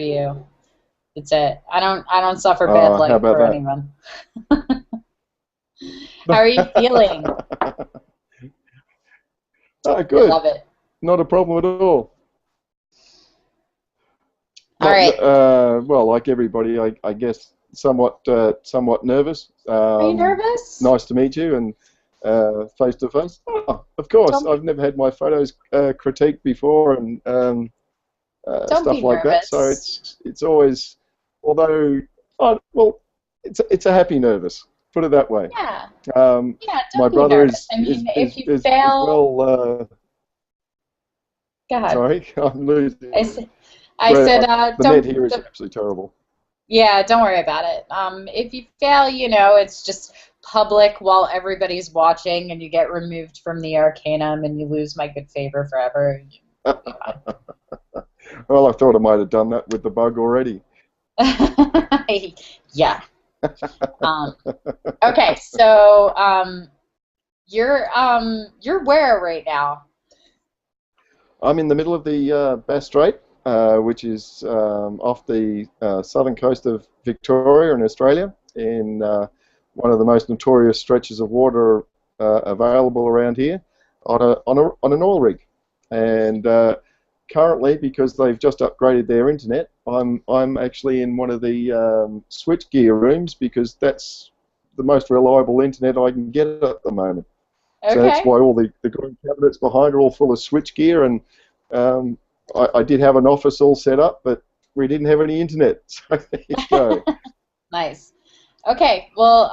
you. That's it. I don't suffer bad How life about for that? anyone. How are you feeling? Oh, I good. love it. Not a problem at all. All Not, right. well, like everybody, I guess, somewhat nervous. Are you nervous? Nice to meet you, and face to face. Oh, of course, Don't I've never had my photos critiqued before, and don't be stuff like that. So nervous. it's always, although, oh, well, it's a happy nervous. Put it that way. Yeah. Um, Yeah, my don't be brother nervous. is I is mean, if is you is, is fail, well. God. Sorry, I'm I losing. said, I said, The net here is absolutely terrible. yeah, don't worry about it. If you fail, it's just public while everybody's watching, and you get removed from the Arcanum, and you lose my good favor forever. You'll be Well, I thought I might have done that with the bug already. fine. Yeah. Um, okay, so you're where right now? I'm in the middle of the Bass Strait, which is off the southern coast of Victoria in Australia, in one of the most notorious stretches of water available around here, on an oil rig. And currently, because they've just upgraded their internet, I'm actually in one of the switchgear rooms because that's the most reliable internet I can get at the moment. So that's Okay. why all the green cabinets behind are all full of switchgear, and um, I did have an office all set up, but we didn't have any internet. So there you go. Nice. Okay, well,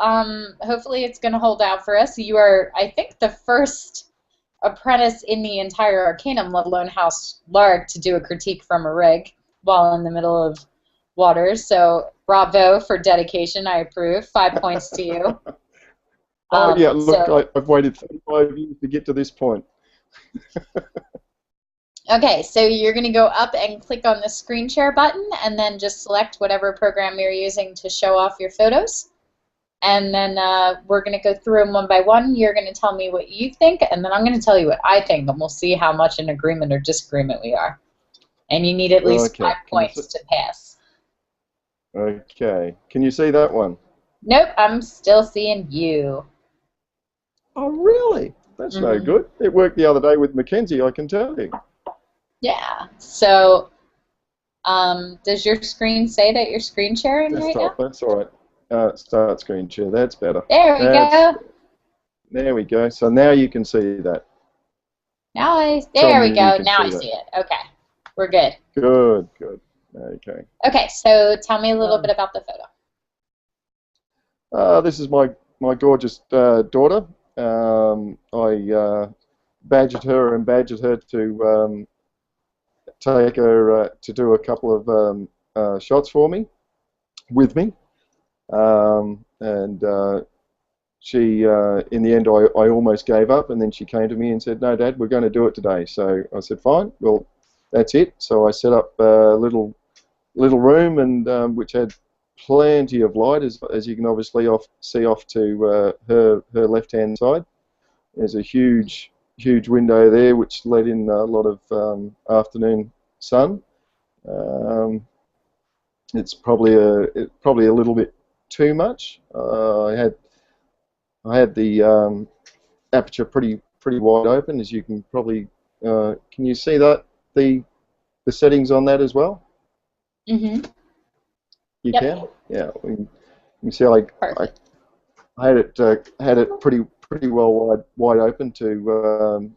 hopefully it's going to hold out for us. You are, I think, the first apprentice in the entire Arcanum, let alone House Lark, to do a critique from a rig while in the middle of water. So bravo for dedication. I approve. 5 points to you. Oh yeah, look, So I've waited 35 years to get to this point. okay, so you're going to go up and click on the screen share button, and then just select whatever program you're using to show off your photos. And then we're going to go through them one by one. You're going to tell me what you think, and then I'm going to tell you what I think, and we'll see how much in agreement or disagreement we are. And you need at least Okay, five can you see? points to pass. Okay, can you see that one? Nope, I'm still seeing you. Oh really? That's no Hmm. good. It worked the other day with Mackenzie, I can tell you. Yeah. So does your screen say that you're screen sharing right now? Desktop, that's all right. Start screen share. That's better. There we That's go. There we go. So now you can see that. Tell There we me you go. can Now I see that. see it. Okay, we're good. Good, good. Okay. Okay, so tell me a little bit Um, about the photo. this is my gorgeous daughter. I badgered her to take her to do a couple of shots for me with me, and she in the end I almost gave up, and then she came to me and said, "No, Dad, we're going to do it today." So I said, "Fine, well, that's it." So I set up a little room, and which had plenty of light, as you can obviously see off to her left hand side. There's a huge window there which let in a lot of afternoon sun. Um, it's probably a little bit too much. I had the aperture pretty wide open, as you can probably can you see that the settings on that as well? Mm-hmm. You Yep. can, yeah. You can see Perfect. I had it pretty well wide open to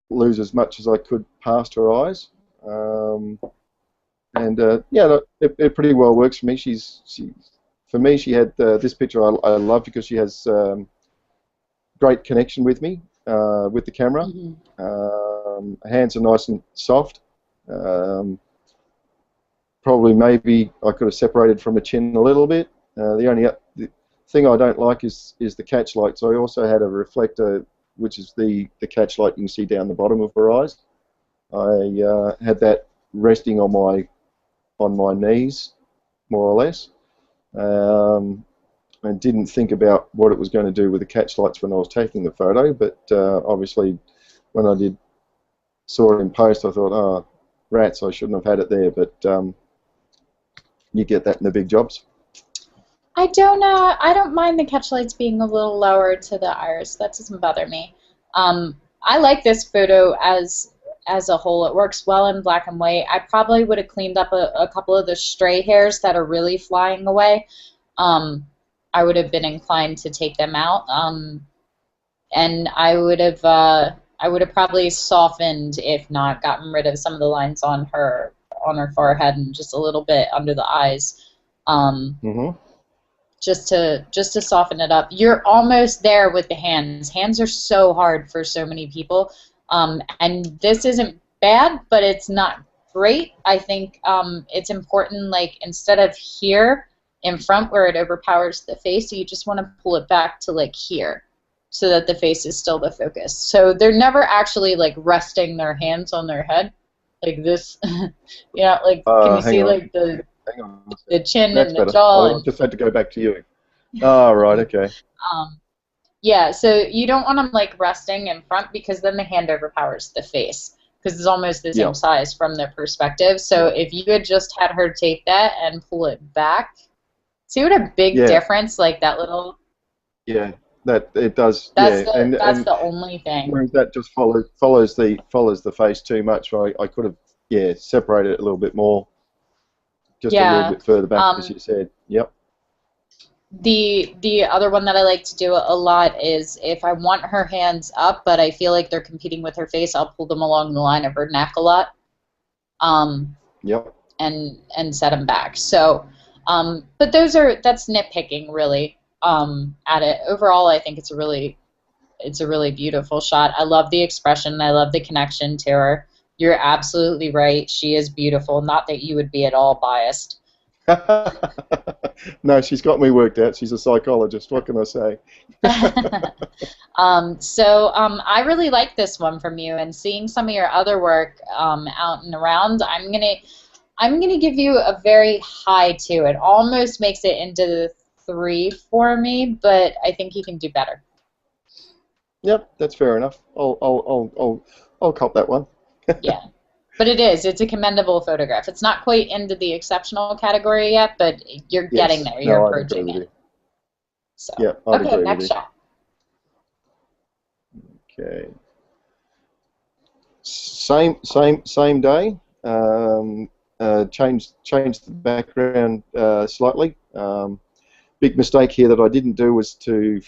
lose as much as I could past her eyes. Um, and yeah, it pretty well works for me. For me, she had this picture I love because she has great connection with me with the camera. Mm-hmm. Hands are nice and soft. Um, Probably maybe I could have separated from her chin a little bit. The thing I don't like is the catch light. So I also had a reflector, which is the catch light you can see down the bottom of her eyes. I had that resting on my knees, more or less, um, and didn't think about what it was going to do with the catch lights when I was taking the photo. But obviously, when I saw it in post, I thought, oh, rats, I shouldn't have had it there. But You get that in the big jobs. I don't mind the catch lights being a little lower to the iris. That doesn't bother me. I like this photo as a whole. It works well in black and white. I probably would have cleaned up a couple of the stray hairs that are really flying away. I would have been inclined to take them out. And I would have probably softened, if not gotten rid of some of the lines on her forehead and just a little bit under the eyes. Mm-hmm. Just to soften it up. You're almost there with the hands. Hands are so hard for so many people, and this isn't bad, but it's not great. I think it's important, like, instead of here in front where it overpowers the face, you just want to pull it back to, like, here, so that the face is still the focus. So they're never actually, like, resting their hands on their head like this. You know, like, can you see, on. like, Hang on. the chin That's and the better. jaw? I just had to go back to you. Oh, right, okay. Yeah, so you don't want them, like, resting in front, because then the hand overpowers the face, because it's almost the same size from the perspective. So if you had just had her take that and pull it back, see what a big difference, like, that little... Yeah, that it does. That's and the only thing. whereas that just follows the face too much. I could have separated it a little bit more, just a little bit further back, as you said. Yep. The other one that I like to do a lot is, if I want her hands up, but I feel like they're competing with her face, I'll pull them along the line of her neck a lot. Yep. And set them back. So, but that's nitpicking, really. At it overall, I think it's a really beautiful shot. I love the expression. I love the connection to her. You're absolutely right. She is beautiful. Not that you would be at all biased. No, she's got me worked out. She's a psychologist. What can I say? I really like this one from you, and seeing some of your other work out and around, I'm gonna give you a very high 2. It almost makes it into the 3 for me, but I think you can do better. Yep, that's fair enough. I'll cop that one. Yeah. But it's a commendable photograph. It's not quite into the exceptional category yet, but you're getting there. You're approaching it. So, yeah, okay, next shot. Okay. Same day. Changed the background slightly. Big mistake here that I didn't do was to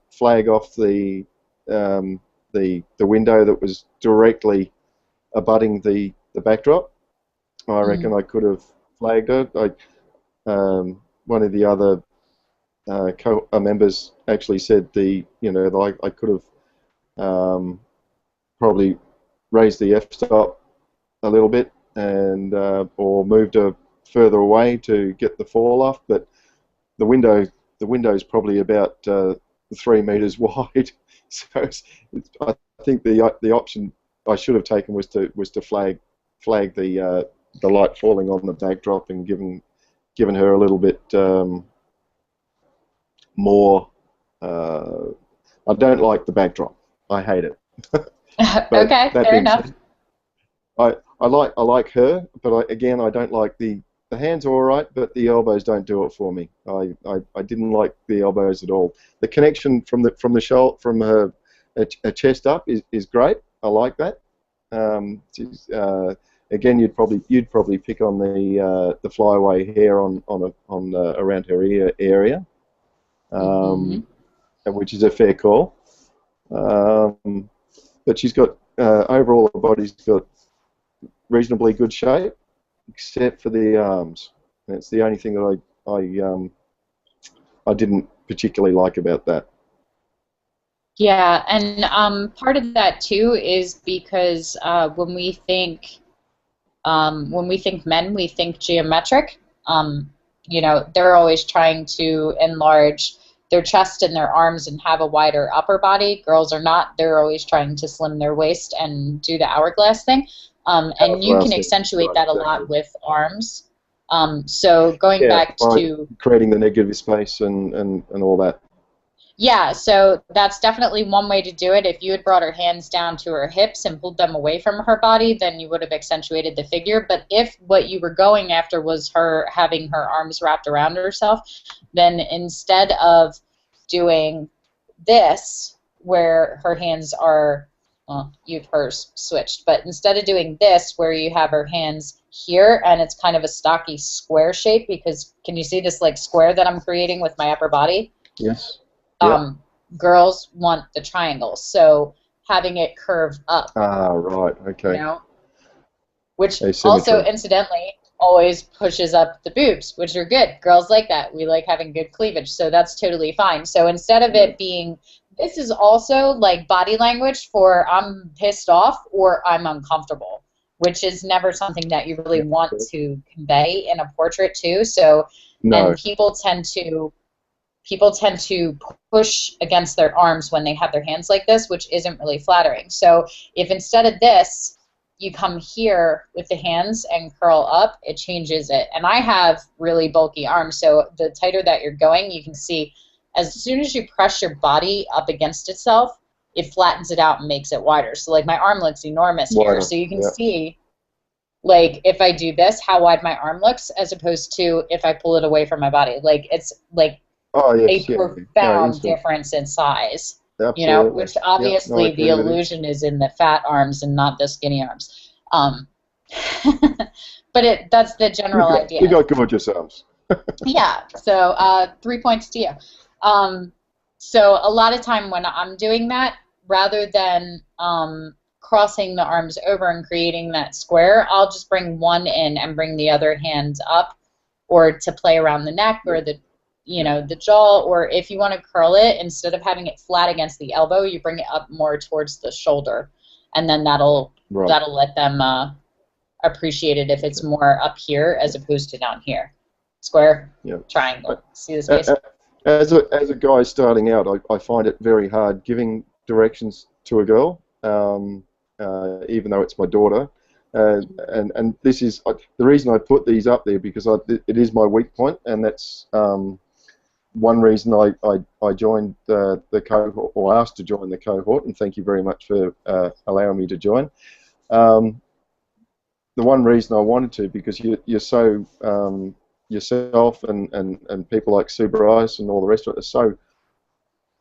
flag off the window that was directly abutting the backdrop. I reckon I could have flagged it. One of the other members actually said I could have probably raised the f-stop a little bit and or moved her further away to get the fall off, but the window is probably about 3 meters wide, so I think the option I should have taken was to flag the light falling on the backdrop and given her a little bit more. I don't like the backdrop. I hate it. Okay, fair enough. I like her, but I don't like the hands are all right, but the elbows don't do it for me. I didn't like the elbows at all. The connection from her chest up is great. I like that. Again, you'd probably pick on the flyaway hair on around her ear area, which is a fair call. But she's got overall the body's got reasonably good shape, except for the arms. That's the only thing that I didn't particularly like about that. Yeah, and part of that too is because when we think men, we think geometric. They're always trying to enlarge their chest and their arms and have a wider upper body. Girls are not. They're always trying to slim their waist and do the hourglass thing. And you can accentuate that a lot with arms. So going back to creating the negative space and all that. Yeah, so that's definitely one way to do it. If you had brought her hands down to her hips and pulled them away from her body, then you would have accentuated the figure. But if what you were going after was her having her arms wrapped around herself, then instead of doing this, where her hands are, well, you've hers switched, but instead of doing this, where you have her hands here and it's kind of a stocky square shape, because can you see this like square that I'm creating with my upper body? Yes. Yep. Girls want the triangle, so having it curve up, Ah, right. you Okay. know, which also Asymmetry. incidentally always pushes up the boobs, which are good. Girls like that. We like having good cleavage, so that's totally fine. So instead of Yeah. it being, this is also like body language for I'm pissed off or I'm uncomfortable, which is never something that you really want to convey in a portrait too. So, No. and people tend to push against their arms when they have their hands like this, which isn't really flattering. So if instead of this, you come here with the hands and curl up, it changes it. And I have really bulky arms, so the tighter that you're going, you can see as soon as you press your body up against itself, it flattens it out and makes it wider. So like my arm looks enormous here. Wider. So you can Yeah. see, like if I do this, how wide my arm looks as opposed to if I pull it away from my body. Like it's like Oh, a yes. Yeah. No, profound instant. difference in size, Absolutely. which Yep. No, I obviously the agree with you. illusion is in the fat arms and not the skinny arms. Um, but that's the general idea. You got gorgeous arms. Yeah, so 3 points to you. So a lot of time when I'm doing that, rather than crossing the arms over and creating that square, I'll just bring one in and bring the other hand up, or to play around the neck or the the jaw, or if you want to curl it, instead of having it flat against the elbow, you bring it up more towards the shoulder, and then that'll let them appreciate it if it's more up here as opposed to down here. Square, triangle. See the space? As a guy starting out, I find it very hard giving directions to a girl, even though it's my daughter. And this is the reason I put these up there, because it is my weak point, and that's one reason I joined the cohort, or asked to join the cohort, and thank you very much for allowing me to join. The one reason I wanted to, because you're so yourself and people like Super Ice and all the rest of it are so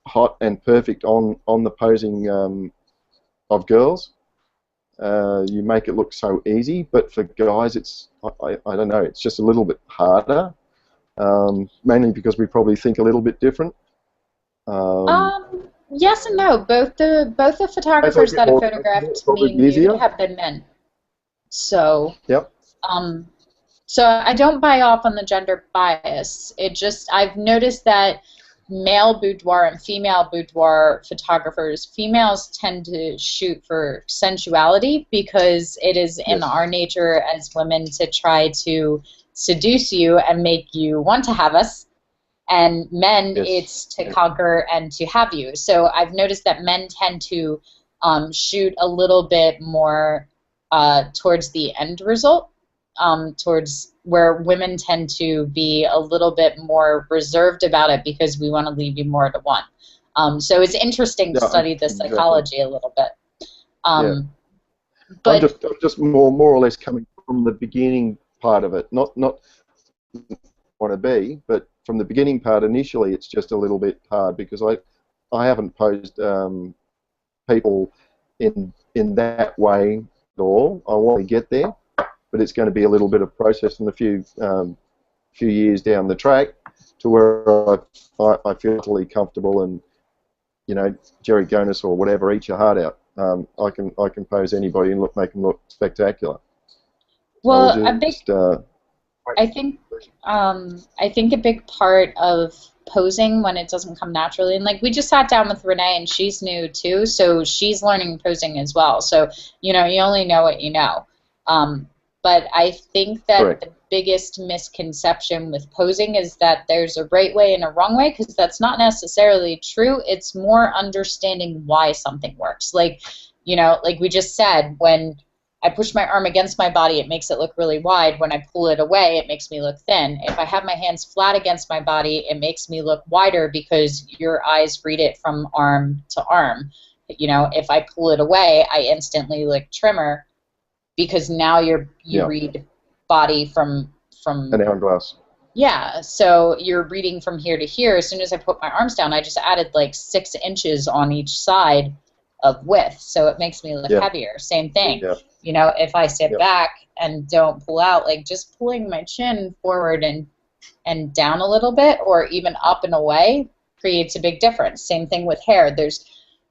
hot and perfect on the posing of girls. You make it look so easy, but for guys, it's I don't know, it's just a little bit harder. Mainly because we probably think a little bit different. Yes and no. Both the photographers that have photographed me nude have been men. So yep. So I don't buy off on the gender bias. I've noticed that male boudoir and female boudoir photographers, females tend to shoot for sensuality because it is in our nature as women to try to seduce you and make you want to have us, and men it's to conquer and to have you. So I've noticed that men tend to shoot a little bit more towards the end result, towards where women tend to be a little bit more reserved about it because we want to leave you more to one. So it's interesting to study the psychology a little bit. But I'm just more or less coming from the beginning part of it, not want to be, but from the beginning part. Initially, it's just a little bit hard because I haven't posed people in that way at all. I want to get there, but it's going to be a little bit of process in a few years down the track to where I feel totally comfortable, and Jerry Gonis or whatever, eat your heart out. I can pose anybody and make them look spectacular. Well, I think a big part of posing when it doesn't come naturally, and like we just sat down with Renee and she's new too, so she's learning posing as well. So you only know what you know. But I think that the biggest misconception with posing is that there's a right way and a wrong way, because that's not necessarily true. It's more understanding why something works. Like, like we just said, when I push my arm against my body, it makes it look really wide. When I pull it away, it makes me look thin. If I have my hands flat against my body, it makes me look wider because your eyes read it from arm to arm. You know, if I pull it away, I instantly look trimmer because now you Yeah. read body from An hourglass. yeah, so you're reading from here to here. As soon as I put my arms down, I just added like 6 inches on each side of width, so it makes me look Yeah. heavier. Same thing. Yeah. You know, if I sit Yeah. back and don't pull out, like just pulling my chin forward and down a little bit, or even up and away, creates a big difference. Same thing with hair. There's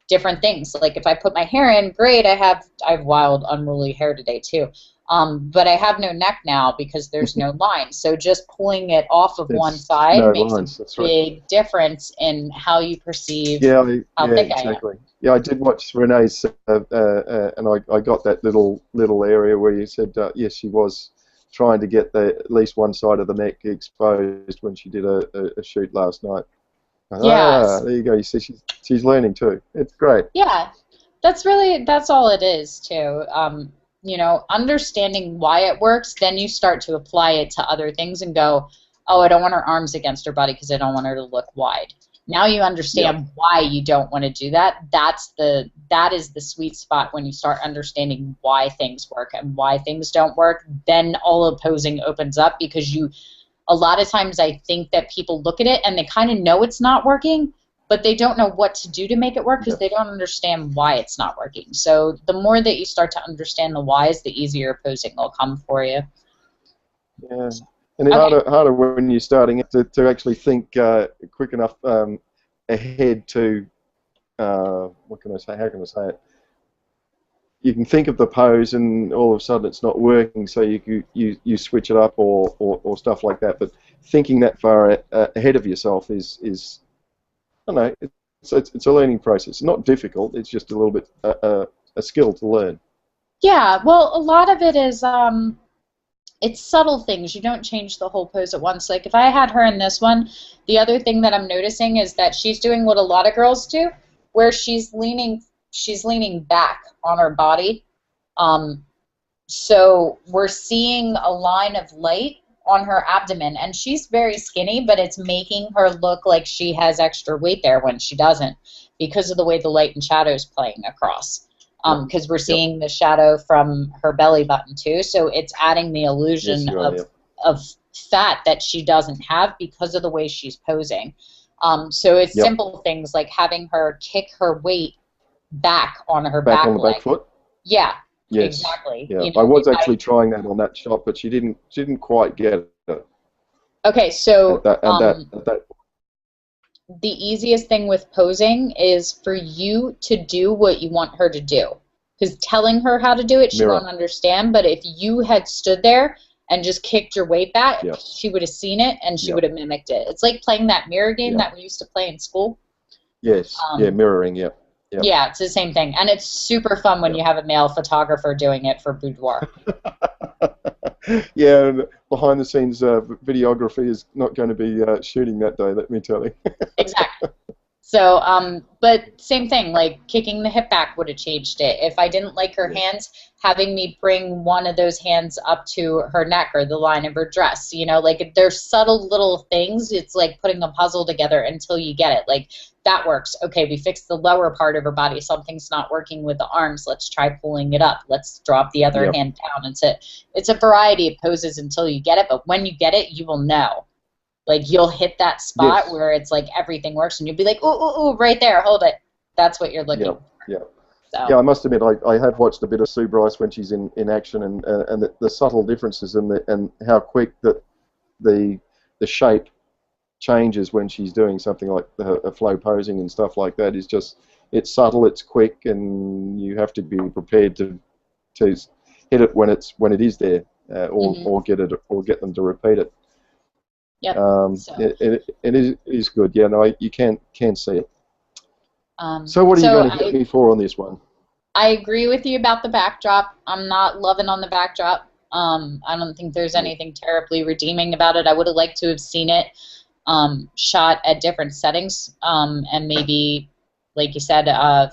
different things. Like if I put my hair in, great. I have wild, unruly hair today too. But I have no neck now because there's no line. So just pulling it off of one There's side no makes lines. a That's right. big difference in how you perceive Yeah, how yeah, thick I am. exactly. Yeah, I did watch Renee's, and I got that little area where you said yes, she was trying to get at least one side of the neck exposed when she did a shoot last night. Yes. There you go. You see, she's learning too. It's great. Yeah, that's all it is too. You know, understanding why it works, then you start to apply it to other things and go, oh, I don't want her arms against her body because I don't want her to look wide. Now you understand why you don't want to do that. That is the sweet spot when you start understanding why things work and why things don't work. Then all opposing opens up because a lot of times I think that people look at it and they kind of know it's not working, but they don't know what to do to make it work because they don't understand why it's not working. So the more that you start to understand the whys, the easier opposing will come for you. Yeah, and it's harder when you're starting to actually think quick enough ahead to what can I say? How can I say it? You can think of the pose, and all of a sudden it's not working, so you switch it up or stuff like that. But thinking that far ahead of yourself is I don't know. It's a learning process. It's not difficult. It's just a little bit a skill to learn. Yeah, well, a lot of it is it's subtle things. You don't change the whole pose at once. Like if I had her in this one, the other thing that I'm noticing is that she's doing what a lot of girls do, where she's leaning back on her body. So we're seeing a line of light on her abdomen, and she's very skinny, but it's making her look like she has extra weight there when she doesn't, because of the way the light and shadow is playing across. Because we're seeing the shadow from her belly button too, so it's adding the illusion of fat that she doesn't have because of the way she's posing. So it's simple things like having her kick her weight back on her back on the leg. back foot. Yeah. Yes. Exactly. Yeah. You know, I was actually trying that on that shot, but she didn't quite get it. Okay, so that the easiest thing with posing is for you to do what you want her to do. Because telling her how to do it, she won't understand. But if you had stood there and just kicked your weight back, she would have seen it and she would have mimicked it. It's like playing that mirror game that we used to play in school. Yes. Mirroring. Yeah. Yeah, it's the same thing. And it's super fun when you have a male photographer doing it for boudoir. Yeah, and behind the scenes videography is not going to be shooting that day, let me tell you. Exactly. So, but same thing, like kicking the hip back would have changed it. If I didn't like her hands, having me bring one of those hands up to her neck or the line of her dress, you know, like there's subtle little things. It's like putting a puzzle together until you get it. Like that works. Okay, we fixed the lower part of her body. Something's not working with the arms. Let's try pulling it up. Let's drop the other hand down. It's a variety of poses until you get it. But when you get it, you will know. Like you'll hit that spot where it's like everything works, and you'll be like, ooh, ooh, ooh, right there, hold it. That's what you're looking for. Yeah. So. Yeah, I must admit, I have watched a bit of Sue Bryce when she's in action, and the subtle differences and how quick that the shape changes when she's doing something like a flow posing and stuff like that is just, it's subtle, it's quick, and you have to be prepared to hit it when it is there, or get them to repeat it. Yep. It is good. Yeah, no, you can see it. So what are you going to hit me for on this one? I agree with you about the backdrop. I'm not loving on the backdrop. I don't think there's anything terribly redeeming about it. I would have liked to have seen it shot at different settings, and maybe like you said,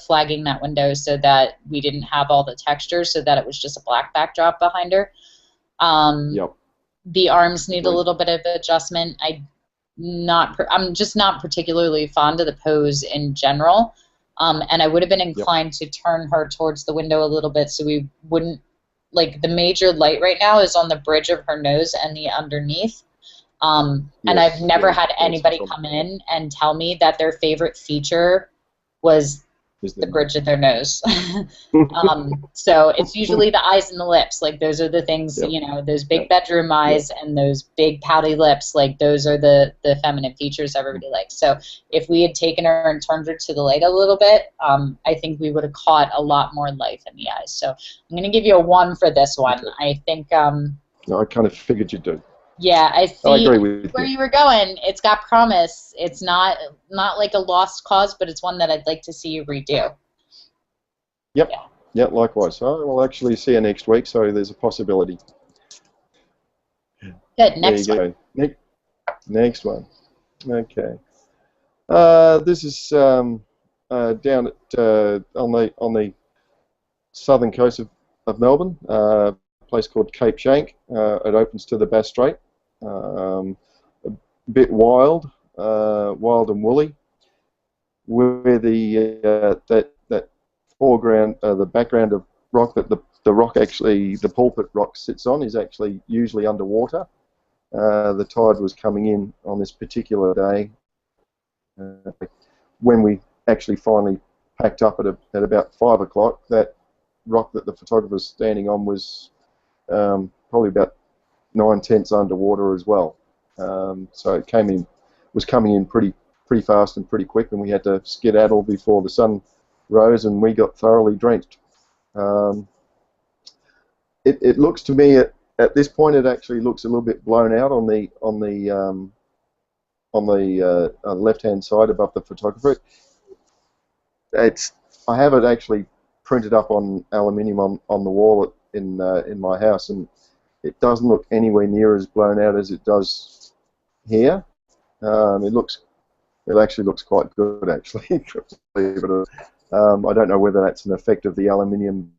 flagging that window so that we didn't have all the texture, so that it was just a black backdrop behind her. Yep. The arms need a Agreed. little bit of adjustment. I'm just not particularly fond of the pose in general, and I would have been Yep. inclined to turn her towards the window a little bit so we wouldn't, like, the major light right now is on the bridge of her nose and the underneath. And Yes, I've never yes, had yes, anybody it's come in and tell me that their favorite feature was is the the bridge of their nose. So it's usually the eyes and the lips. Like, those are the things, Yep. you know, those big Yep. bedroom eyes and those big pouty lips. Like, those are the feminine features everybody likes. So if we had taken her and turned her to the light a little bit, I think we would have caught a lot more life in the eyes. So I'm going to give you a 1 for this one. Okay. I think, No, I kind of figured you'd do. yeah, I I see agree with where you. you were going. It's got promise. It's not like a lost cause, but it's one that I'd like to see you redo. Yep. Yeah. Yep. Likewise. So we'll actually see you next week. So there's a possibility. Good. Next there one. you go. Next one. Okay. This is down at on the southern coast of Melbourne, a place called Cape Shank. It opens to the Bass Strait. A bit wild and woolly. Where that foreground, the background of rock that the rock actually, the pulpit rock sits on, is actually usually underwater. The tide was coming in on this particular day. When we actually finally packed up at about 5 o'clock, that rock that the photographer was standing on was probably about 9/10 underwater as well. So it was coming in pretty fast and pretty quick, and we had to skedaddle before the sun rose, and we got thoroughly drenched. It looks to me at this point, it actually looks a little bit blown out on the left-hand side above the photographer. I have it actually printed up on aluminium on the wall in my house, and it doesn't look anywhere near as blown out as it does here. It actually looks quite good, actually. But I don't know whether that's an effect of the aluminium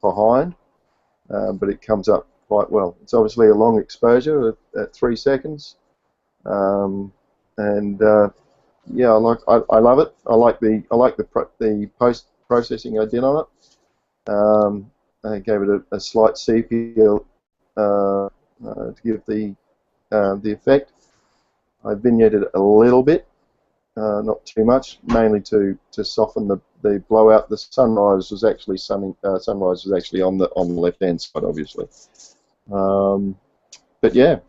behind, but it comes up quite well. It's obviously a long exposure at 3 seconds, and yeah, I love it. I like the post processing I did on it. I gave it a slight sepia to give the effect. I vignetted it a little bit, not too much, mainly to soften the blowout. The sunrise was actually on the left hand side, obviously. But yeah,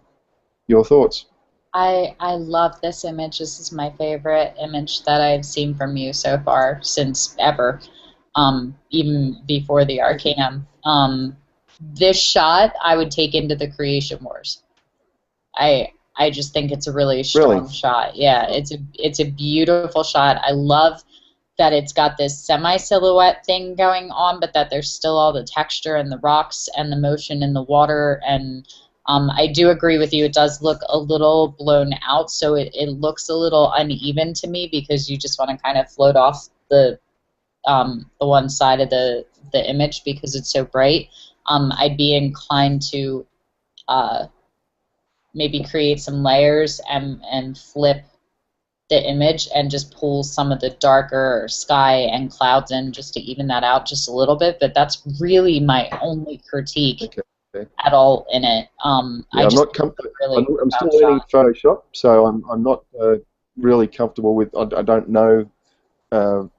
your thoughts? I love this image. This is my favorite image that I've seen from you so far since ever, even before the Arcanum. This shot I would take into the Creation Wars. I just think it's a really strong shot. Yeah, it's a beautiful shot. I love that it's got this semi-silhouette thing going on, but that there's still all the texture and the rocks and the motion in the water. And I do agree with you. It does look a little blown out, so it looks a little uneven to me because you just want to kind of float off the one side of the image because it's so bright. I'd be inclined to maybe create some layers and flip the image and just pull some of the darker sky and clouds in just to even that out just a little bit. But that's really my only critique at all in it. Yeah, I'm not comfortable. Really I'm still learning Photoshop, so I'm not really comfortable with. I don't know the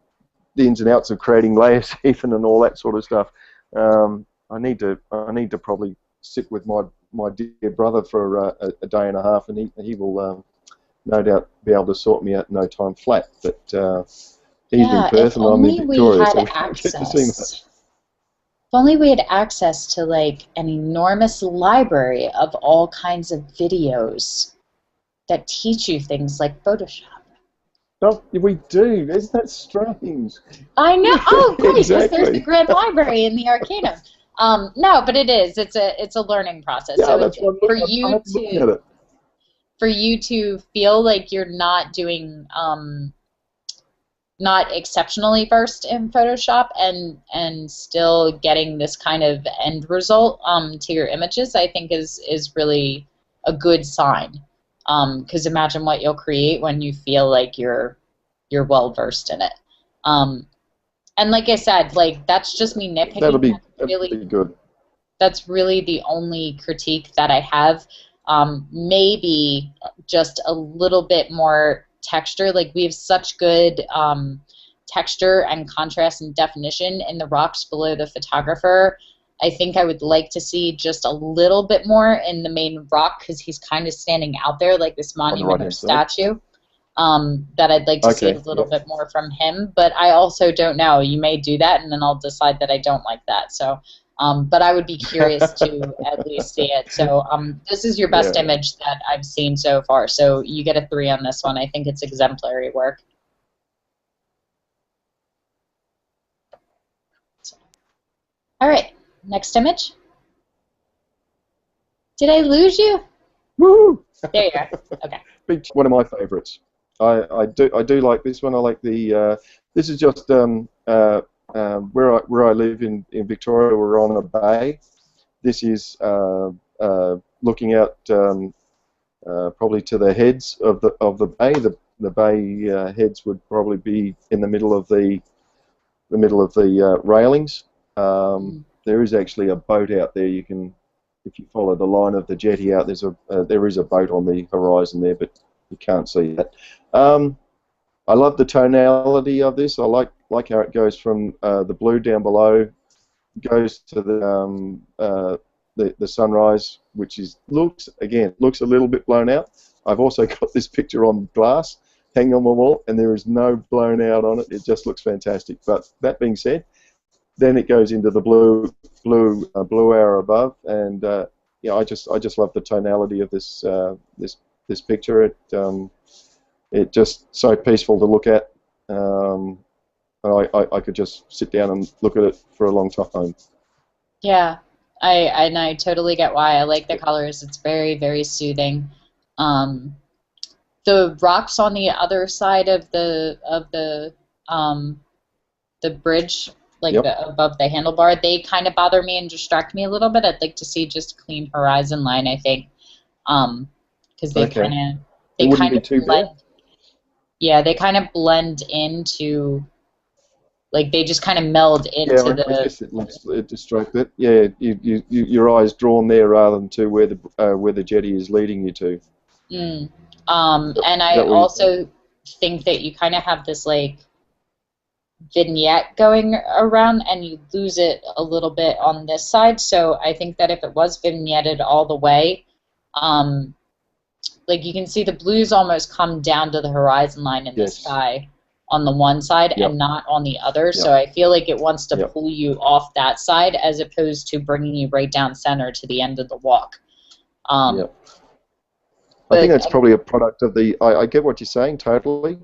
ins and outs of creating layers, Ethan, and all that sort of stuff. I need to probably sit with my dear brother for a day and a half, and he will no doubt be able to sort me out in no time flat. But he's in Perth and I'm in Victoria, so we don't get to see much. If only we had access to like an enormous library of all kinds of videos that teach you things like Photoshop. Oh, we do. Isn't that strange? I know. Oh, great! Exactly. Because there's the Grand Library in the Arcanum. No, but it is. It's a learning process. Yeah, so that's what I'm looking at it. For you to feel like you're not doing not exceptionally versed in Photoshop and still getting this kind of end result to your images, I think is really a good sign. Because imagine what you'll create when you feel like you're well versed in it. And like I said, like that's just me nitpicking. That'll be good. That's really the only critique that I have. Maybe just a little bit more texture. Like we have such good texture and contrast and definition in the rocks below the photographer. I think I would like to see just a little bit more in the main rock because he's kind of standing out there like this monument or statue. That I'd like to see a little bit more from him, but I also don't know. You may do that, and then I'll decide that I don't like that. So, but I would be curious to at least see it. So, this is your best image that I've seen so far. So you get a 3 on this one. I think it's exemplary work. All right, next image. Did I lose you? Woo! There you are. Okay. One of my favorites. I do like this one. I like the. This is just where I live in Victoria. We're on a bay. This is looking out probably to the heads of the bay. The bay heads would probably be in the middle of the railings. There is actually a boat out there. You can, if you follow the line of the jetty out, there is a boat on the horizon there, but you can't see that. I love the tonality of this. I like how it goes from the blue down below, goes to the sunrise, which looks a little bit blown out. I've also got this picture on glass hanging on my wall, and there is no blown out on it. It just looks fantastic. But that being said, then it goes into the blue hour above, and I just love the tonality of this picture. It just so peaceful to look at. I could just sit down and look at it for a long time. Yeah, I totally get why. I like the colors. It's very, very soothing. The rocks on the other side of the bridge, like above the handlebar, they kind of bother me and distract me a little bit. I'd like to see just a clean horizon line, I think, because they kind of blend. Yeah, they kind of blend into, like they just kind of meld into the. I guess it distracted. Yeah, your eyes drawn there rather than to where the jetty is leading you to. And I also think that you kind of have this like vignette going around, and you lose it a little bit on this side. So I think that if it was vignetted all the way, like you can see the blues almost come down to the horizon line in the sky on the one side and not on the other. So I feel like it wants to pull you off that side as opposed to bringing you right down center to the end of the walk. I think that's probably a product of the. I get what you're saying totally.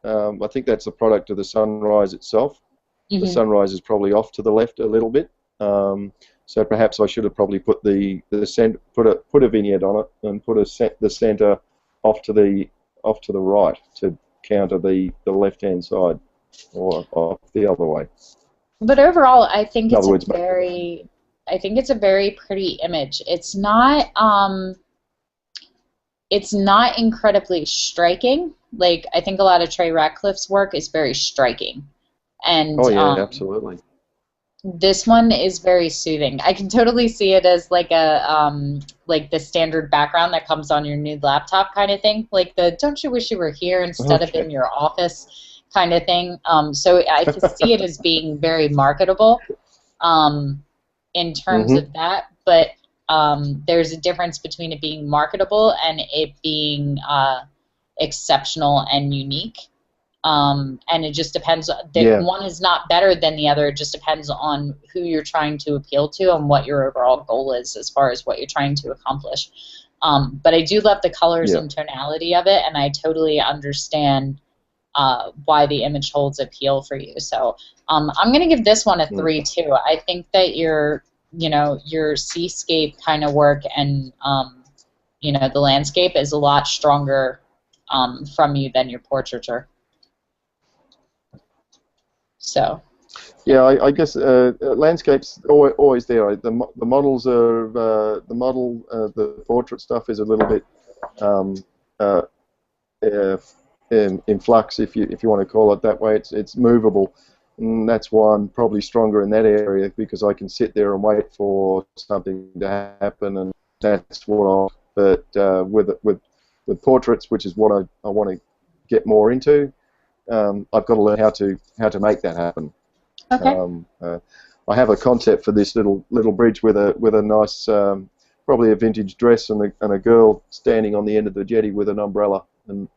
I think that's a product of the sunrise itself. The sunrise is probably off to the left a little bit. So perhaps I should have probably put put a vignette on it and put the center off to the right to counter the left-hand side, or off the other way. But overall, I think it's a very pretty image. It's not incredibly striking. Like I think a lot of Trey Ratcliffe's work is very striking, and absolutely. This one is very soothing. I can totally see it as like a like the standard background that comes on your new laptop kind of thing, like the "Don't you wish you were here instead of in your office" kind of thing. So I can see it as being very marketable in terms of that, but there's a difference between it being marketable and it being exceptional and unique. And it just depends. One is not better than the other. It just depends on who you're trying to appeal to and what your overall goal is as far as what you're trying to accomplish. But I do love the colors and tonality of it, and I totally understand why the image holds appeal for you. So I'm going to give this one a 3 too. I think that your seascape kind of work and the landscape is a lot stronger from you than your portraiture. Yeah, I guess landscapes always there. The models are the portrait stuff is a little bit um, uh, in flux, if you want to call it that way. It's movable, and that's why I'm probably stronger in that area, because I can sit there and wait for something to happen, and that's what I'll. But with portraits, which is what I want to get more into, I've got to learn how to make that happen. Okay. I have a concept for this little bridge with a nice, probably a vintage dress and a girl standing on the end of the jetty with an umbrella, and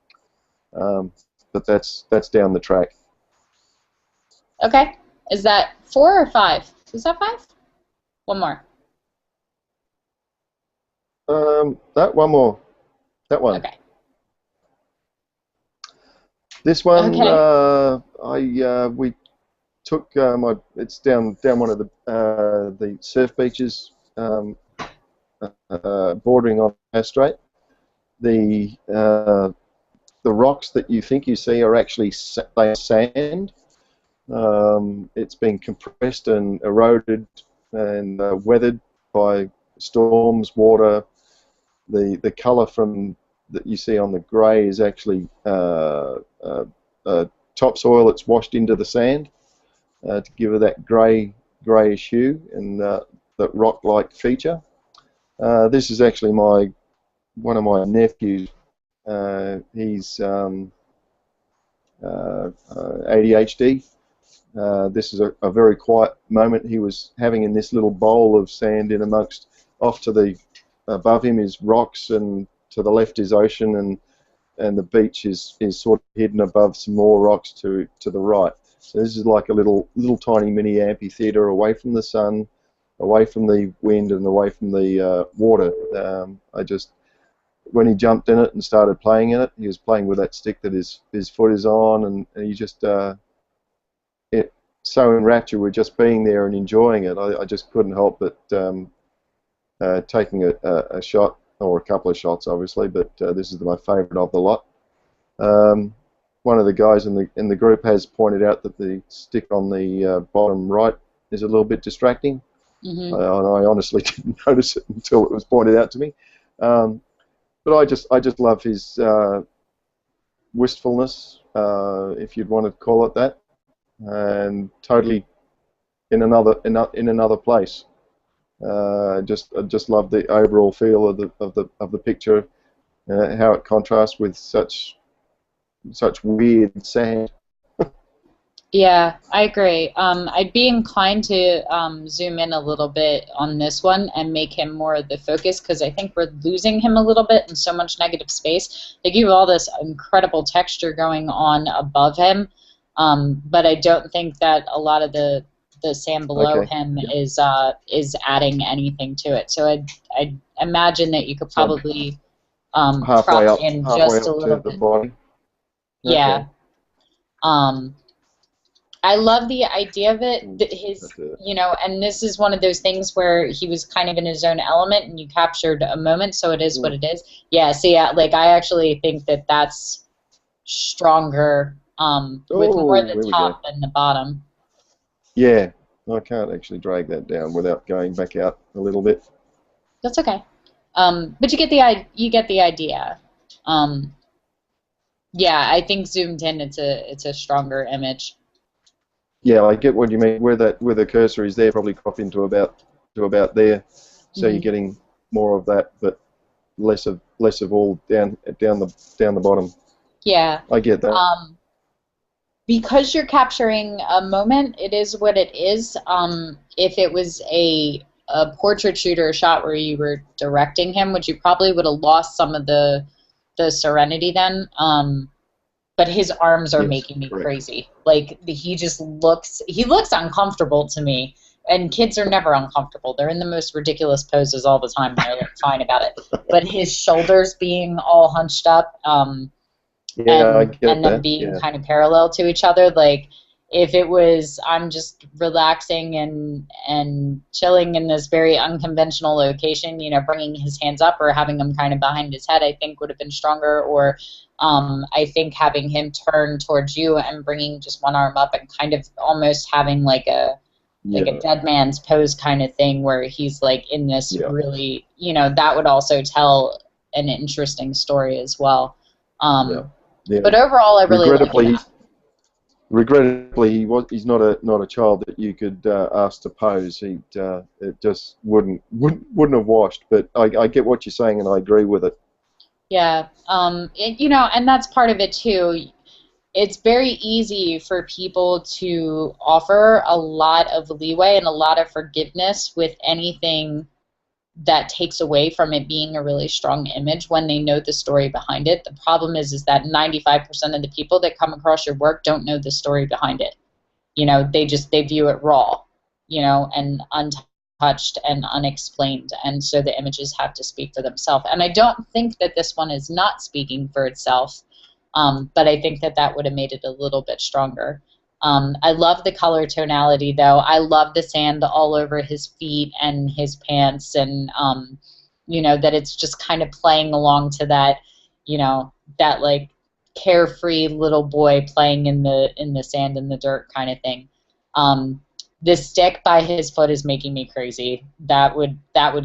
but that's down the track. Okay. Is that 4 or 5? Is that 5? One more. That one more. That one. Okay. This one, Okay. we took it's down one of the surf beaches, bordering on Bass Strait. The rocks that you think you see are actually they are sand. It's been compressed and eroded and weathered by storms, water. The colour from that you see on the grey is actually topsoil that's washed into the sand to give it that greyish hue and that rock-like feature. This is actually one of my nephews. He's ADHD. This is a very quiet moment he was having in this little bowl of sand in amongst. Above him is rocks, and to the left is ocean, and the beach is sort of hidden above some more rocks to the right. So this is like a little tiny mini amphitheater away from the sun, away from the wind, and away from the water. When he jumped in it and started playing in it, he was playing with that stick that his foot is on, and he just so enraptured with just being there and enjoying it. I just couldn't help but taking a shot, or a couple of shots, obviously, but this is my favourite of the lot. One of the guys in the group has pointed out that the stick on the bottom right is a little bit distracting. Mm-hmm. I honestly didn't notice it until it was pointed out to me. But I just love his wistfulness, if you'd want to call it that, and totally in another place. I just love the overall feel of the picture, how it contrasts with such weird sand. Yeah, I agree. I'd be inclined to zoom in a little bit on this one and make him more the focus, because I think we're losing him a little bit in so much negative space. They give all this incredible texture going on above him, but I don't think that a lot of the sand below him is adding anything to it. So I'd imagine that you could probably prop in just a little bit. Body. Yeah. I love the idea of it. And this is one of those things where he was kind of in his own element, and you captured a moment, so it is what it is. Yeah. So yeah, like I actually think that that's stronger with more the top than the bottom. Yeah, I can't actually drag that down without going back out a little bit. That's okay. But you get the idea. Yeah, I think zoomed in, it's a stronger image. Yeah, I get what you mean. Where the cursor is there, probably crop into about there, so you're getting more of that, but less of all down the bottom. Yeah, I get that. Because you're capturing a moment, it is what it is. If it was a portrait shooter, a shot where you were directing him, which you probably would have lost some of the serenity then. But his arms are making me crazy. Like he looks uncomfortable to me. And kids are never uncomfortable. They're in the most ridiculous poses all the time. They're like, fine about it. But his shoulders being all hunched up, and them being kind of parallel to each other, like if it was I'm just relaxing and chilling in this very unconventional location, you know, bringing his hands up or having him kind of behind his head, I think would have been stronger. Or I think having him turn towards you and bringing just one arm up and kind of almost having like a dead man's pose kind of thing where he's like in this really, you know, that would also tell an interesting story as well. But overall, I really like it. Regrettably, he's not a child that you could ask to pose. It just wouldn't have washed. But I get what you're saying, and I agree with it. Yeah, you know, and that's part of it too. It's very easy for people to offer a lot of leeway and a lot of forgiveness with anything that takes away from it being a really strong image when they know the story behind it. The problem is that 95% of the people that come across your work don't know the story behind it. You know, they view it raw, you know, and untouched and unexplained, and so the images have to speak for themselves. And I don't think that this one is not speaking for itself, but I think that would have made it a little bit stronger. I love the color tonality, though. I love the sand all over his feet and his pants, and you know, that it's just kind of playing along to that, you know, that like carefree little boy playing in the sand and the dirt kind of thing. The stick by his foot is making me crazy. That would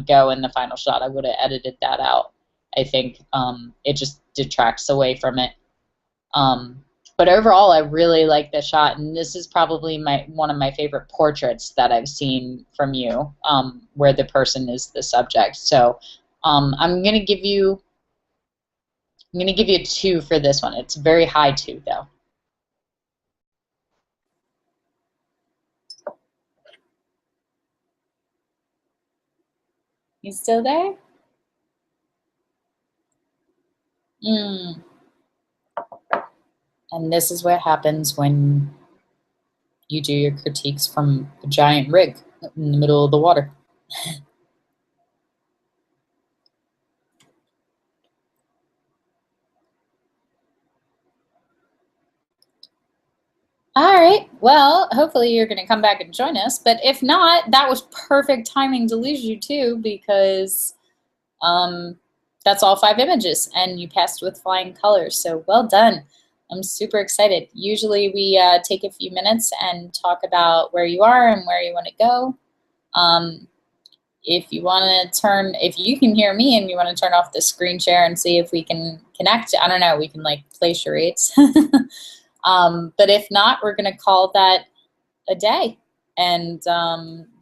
go in the final shot. I would have edited that out. I think it just detracts away from it. But overall, I really like the shot, and this is probably one of my favorite portraits that I've seen from you, where the person is the subject. So I'm gonna give you a 2 for this one. It's a very high 2, though. You still there? And this is what happens when you do your critiques from a giant rig in the middle of the water. All right. Well, hopefully you're going to come back and join us. But if not, that was perfect timing to lose you too, because that's all 5 images, and you passed with flying colors. So well done. I'm super excited. Usually we take a few minutes and talk about where you are and where you want to go. If you want to if you can hear me and you want to turn off the screen share and see if we can connect, I don't know, we can like play charades. But if not, we're going to call that a day, and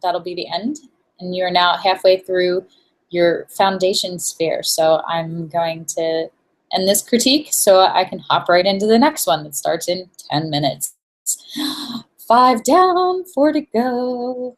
that'll be the end. And you're now halfway through your foundation sphere. So I'm going to end this critique so I can hop right into the next one that starts in 10 minutes. 5 down, 4 to go.